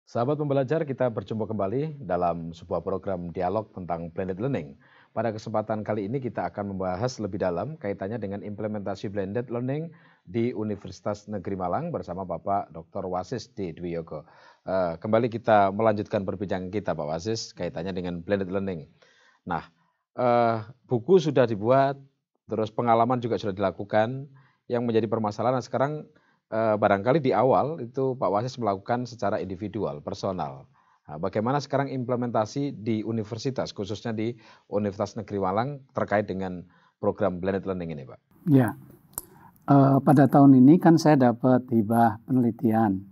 Sahabat pembelajar, kita berjumpa kembali dalam sebuah program dialog tentang blended learning. Pada kesempatan kali ini kita akan membahas lebih dalam kaitannya dengan implementasi blended learning di Universitas Negeri Malang bersama Bapak Dr. Wasis D. Dwiyoko. Kembali kita melanjutkan perbincangan kita Pak Wasis kaitannya dengan blended learning. Nah, buku sudah dibuat, terus pengalaman juga sudah dilakukan. Yang menjadi permasalahan sekarang barangkali di awal itu Pak Wasis melakukan secara individual, personal. Nah, bagaimana sekarang implementasi di universitas, khususnya di Universitas Negeri Malang terkait dengan program blended learning ini, Pak? Ya, pada tahun ini kan saya dapat hibah penelitian,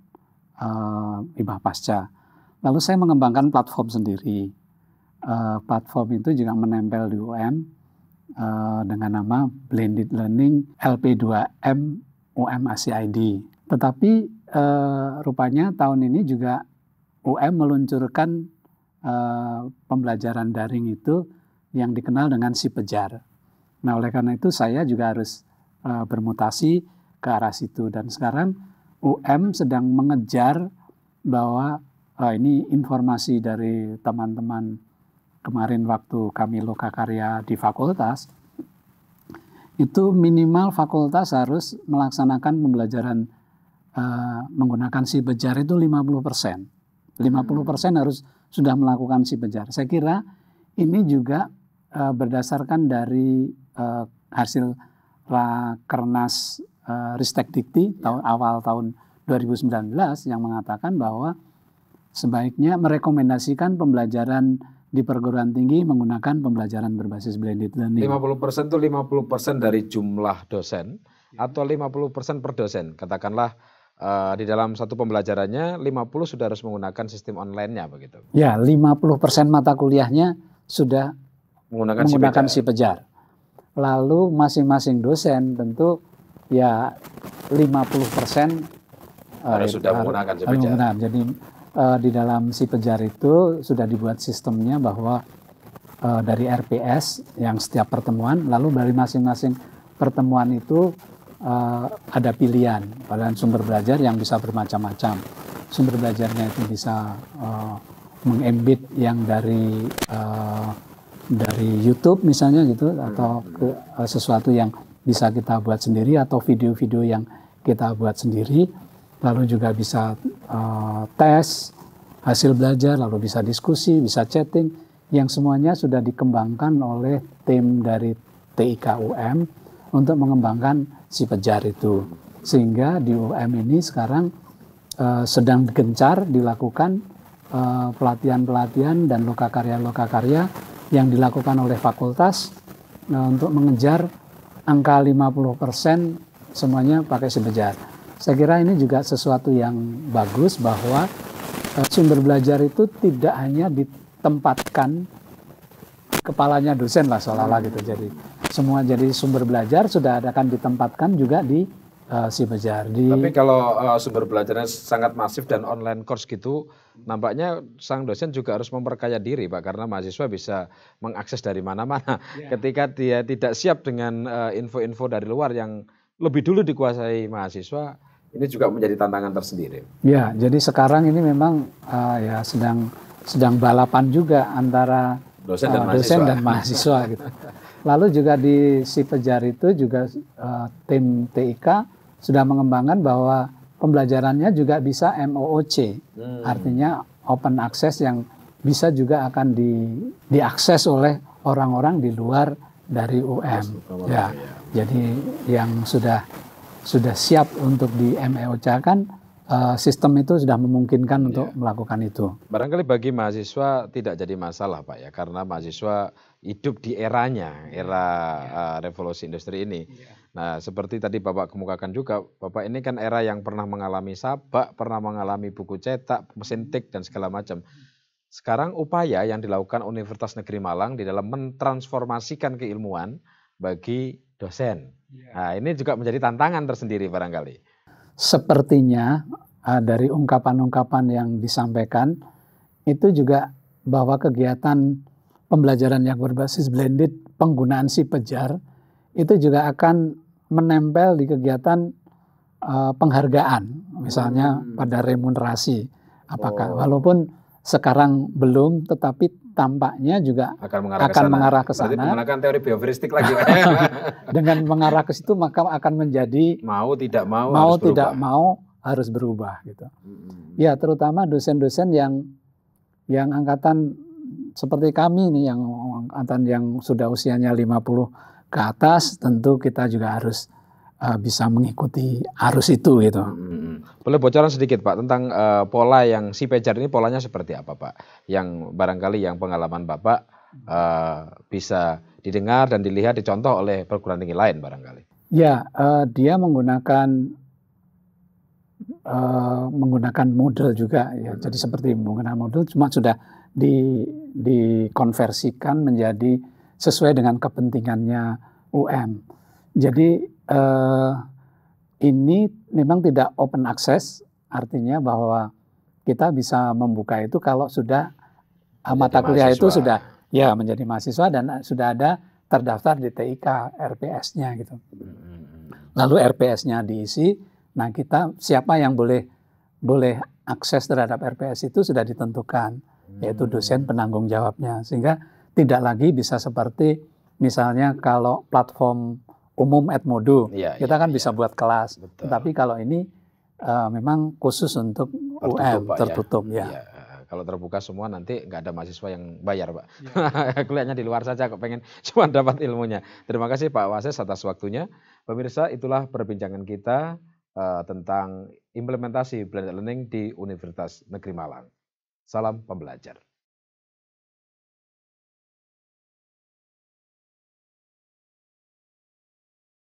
hibah pasca. Lalu saya mengembangkan platform sendiri. Platform itu juga menempel di UM dengan nama Blended Learning LP2M UM ACID. Tetapi rupanya tahun ini juga UM meluncurkan pembelajaran daring itu yang dikenal dengan si Pejar. Nah, oleh karena itu saya juga harus bermutasi ke arah situ. Dan sekarang UM sedang mengejar bahwa ini informasi dari teman-teman kemarin waktu kami lokakarya di fakultas, itu minimal fakultas harus melaksanakan pembelajaran menggunakan si Pejar itu 50%. 50% harus sudah melakukan si Pejar. Saya kira ini juga berdasarkan dari hasil Rakernas Ristek Dikti awal tahun 2019 yang mengatakan bahwa sebaiknya merekomendasikan pembelajaran di perguruan tinggi menggunakan pembelajaran berbasis blended learning. 50% itu 50% dari jumlah dosen atau 50% per dosen. Katakanlah di dalam satu pembelajarannya 50 sudah harus menggunakan sistem online-nya begitu. Ya, 50% mata kuliahnya sudah menggunakan si Pejar. Lalu masing-masing dosen tentu ya 50% harus sudah menggunakan si Pejar. Jadi di dalam si Pejar itu sudah dibuat sistemnya bahwa dari RPS yang setiap pertemuan, lalu dari masing-masing pertemuan itu ada pilihan pada sumber belajar yang bisa bermacam-macam. Sumber belajarnya itu bisa mengembed yang dari YouTube misalnya gitu, atau sesuatu yang bisa kita buat sendiri, atau video-video yang kita buat sendiri. Lalu juga bisa tes hasil belajar, lalu bisa diskusi, bisa chatting, yang semuanya sudah dikembangkan oleh tim dari TIK UM untuk mengembangkan si Pejar itu. Sehingga di UM ini sekarang sedang gencar dilakukan pelatihan-pelatihan dan lokakarya-lokakarya yang dilakukan oleh fakultas untuk mengejar angka 50% semuanya pakai si Pejar. Saya kira ini juga sesuatu yang bagus bahwa sumber belajar itu tidak hanya ditempatkan kepalanya dosen lah seolah-olah gitu. Jadi semua jadi sumber belajar sudah akan ditempatkan juga di si Pejar. Tapi kalau sumber belajarnya sangat masif dan online course gitu, nampaknya sang dosen juga harus memperkaya diri Pak, karena mahasiswa bisa mengakses dari mana-mana. Ketika dia tidak siap dengan info-info dari luar yang lebih dulu dikuasai mahasiswa, ini juga menjadi tantangan tersendiri. Ya, jadi sekarang ini memang ya sedang balapan juga antara dosen dan mahasiswa gitu. Lalu juga di si Pejar itu juga tim TIK sudah mengembangkan bahwa pembelajarannya juga bisa MOOC, artinya open access yang bisa juga akan diakses oleh orang-orang di luar dari UM. Ya, jadi yang sudah siap untuk di MOOC kan sistem itu sudah memungkinkan untuk melakukan itu. Barangkali bagi mahasiswa tidak jadi masalah Pak ya, karena mahasiswa hidup di eranya, era revolusi industri ini. Nah, seperti tadi Bapak kemukakan juga, Bapak ini kan era yang pernah mengalami sabak, pernah mengalami buku cetak, mesin tik dan segala macam. Sekarang upaya yang dilakukan Universitas Negeri Malang di dalam mentransformasikan keilmuan bagi dosen. Nah, ini juga menjadi tantangan tersendiri barangkali. Sepertinya dari ungkapan-ungkapan yang disampaikan itu juga bahwa kegiatan pembelajaran yang berbasis blended penggunaan si Pejar itu juga akan menempel di kegiatan penghargaan, misalnya pada remunerasi Apakah walaupun sekarang belum, tetapi tampaknya juga akan mengarah ke sana. Berarti menggunakan teori bioveristik lagi. Dengan mengarah ke situ maka akan menjadi mau tidak mau harus berubah gitu. Ya, terutama dosen-dosen yang angkatan seperti kami nih, yang angkatan yang sudah usianya 50 ke atas, tentu kita juga harus bisa mengikuti arus itu gitu. Boleh bocoran sedikit Pak tentang pola yang si Pejar ini, polanya seperti apa Pak? Yang barangkali yang pengalaman Bapak bisa didengar dan dilihat, dicontoh oleh perguruan tinggi lain barangkali. Ya, dia menggunakan model juga ya. Jadi seperti menggunakan model, cuma sudah dikonversikan menjadi sesuai dengan kepentingannya UM. Jadi ini memang tidak open access, artinya bahwa kita bisa membuka itu kalau sudah mata kuliah itu sudah ya menjadi mahasiswa dan sudah ada terdaftar di TIK RPS-nya gitu. Lalu RPS-nya diisi, nah kita siapa yang boleh akses terhadap RPS itu sudah ditentukan, yaitu dosen penanggung jawabnya, sehingga tidak lagi bisa seperti misalnya kalau platform umum Edmodo, kita kan bisa buat kelas. Betul. Tetapi kalau ini memang khusus untuk UM, tertutup ya. Kalau terbuka semua nanti nggak ada mahasiswa yang bayar Pak. Kuliahnya di luar saja kok pengen cuma dapat ilmunya. Terima kasih Pak Wases atas waktunya. Pemirsa, itulah perbincangan kita tentang implementasi blended learning di Universitas Negeri Malang. Salam pembelajar.